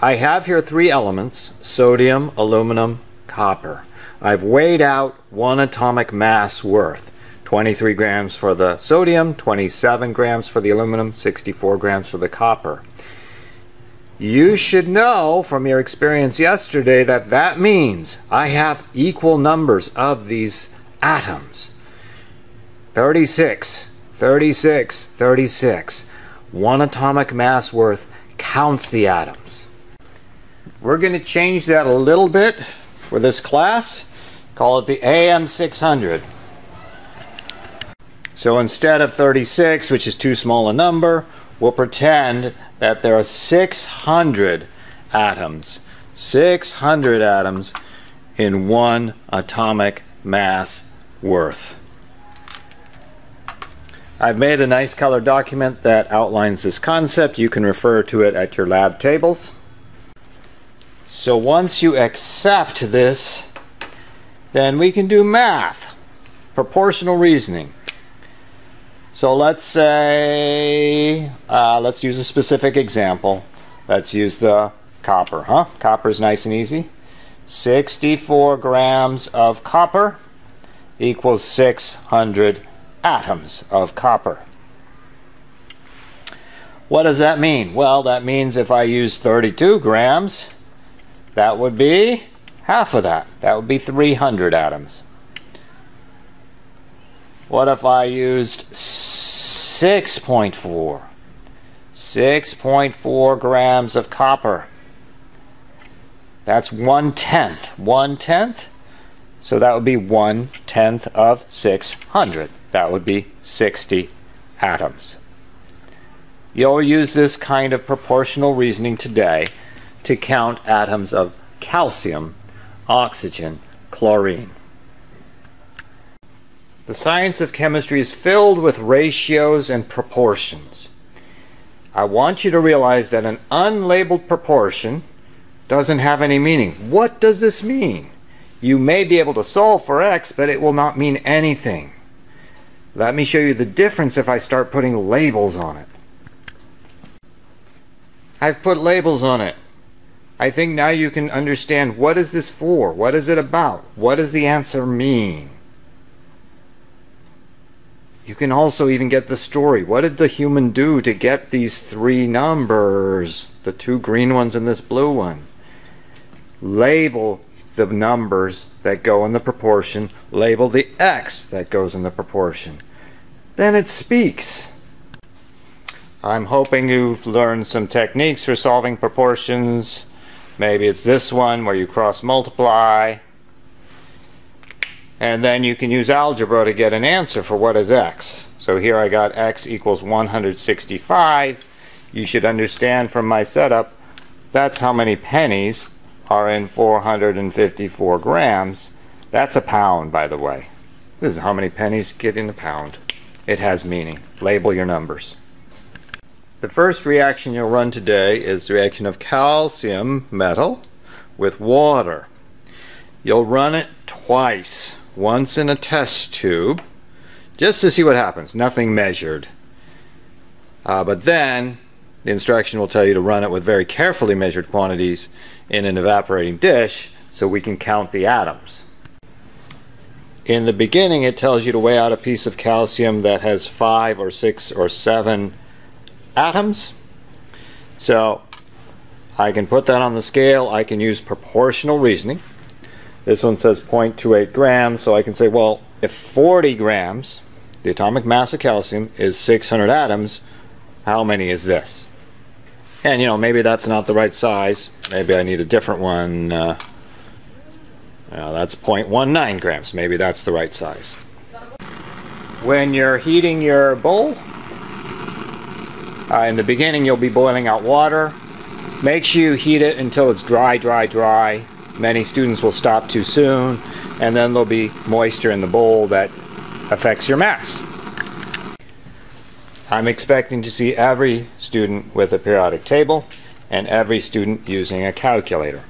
I have here three elements: sodium, aluminum, copper. I've weighed out one atomic mass worth. 23 grams for the sodium, 27 grams for the aluminum, 64 grams for the copper. You should know from your experience yesterday that that means I have equal numbers of these atoms. 36, 36, 36. One atomic mass worth counts the atoms. We're going to change that a little bit for this class. Call it the AM600. So instead of 36, which is too small a number, we'll pretend that there are 600 atoms. 600 atoms in one atomic mass worth. I've made a nice colored document that outlines this concept. You can refer to it at your lab tables. So once you accept this, then we can do math, proportional reasoning. So let's say, let's use a specific example. Let's use the copper, Copper is nice and easy. 64 grams of copper equals 600 atoms of copper. What does that mean? Well, that means if I use 32 grams, that would be half of that. That would be 300 atoms. What if I used 6.4? 6.4 grams of copper. That's 1/10. 1/10? So that would be 1/10 of 600. That would be 60 atoms. You'll use this kind of proportional reasoning today to count atoms of calcium, oxygen, chlorine. The science of chemistry is filled with ratios and proportions. I want you to realize that an unlabeled proportion doesn't have any meaning. What does this mean? You may be able to solve for x, but it will not mean anything. Let me show you the difference if I start putting labels on it. I've put labels on it. I think now you can understand, what is this for? What is it about? What does the answer mean? You can also even get the story. What did the human do to get these three numbers? The two green ones and this blue one. Label the numbers that go in the proportion. Label the x that goes in the proportion. Then it speaks. I'm hoping you've learned some techniques for solving proportions. Maybe it's this one where you cross multiply. And then you can use algebra to get an answer for what is x. So here I got x equals 165. You should understand from my setup, that's how many pennies are in 454 grams. That's a pound, by the way. This is how many pennies get in a pound. It has meaning. Label your numbers. The first reaction you'll run today is the reaction of calcium metal with water. You'll run it twice. Once in a test tube, just to see what happens. Nothing measured. But then the instruction will tell you to run it with very carefully measured quantities in an evaporating dish so we can count the atoms. In the beginning, it tells you to weigh out a piece of calcium that has 5 or 6 or 7 atoms. So I can put that on the scale. I can use proportional reasoning. This one says 0.28 grams, so I can say, well, if 40 grams, the atomic mass of calcium, is 600 atoms, how many is this? And, you know, maybe that's not the right size. Maybe I need a different one. That's 0.19 grams. Maybe that's the right size. When you're heating your bowl, in the beginning you'll be boiling out water. Make sure you heat it until it's dry, dry, dry. Many students will stop too soon, and then there'll be moisture in the bowl that affects your mass. I'm expecting to see every student with a periodic table and every student using a calculator.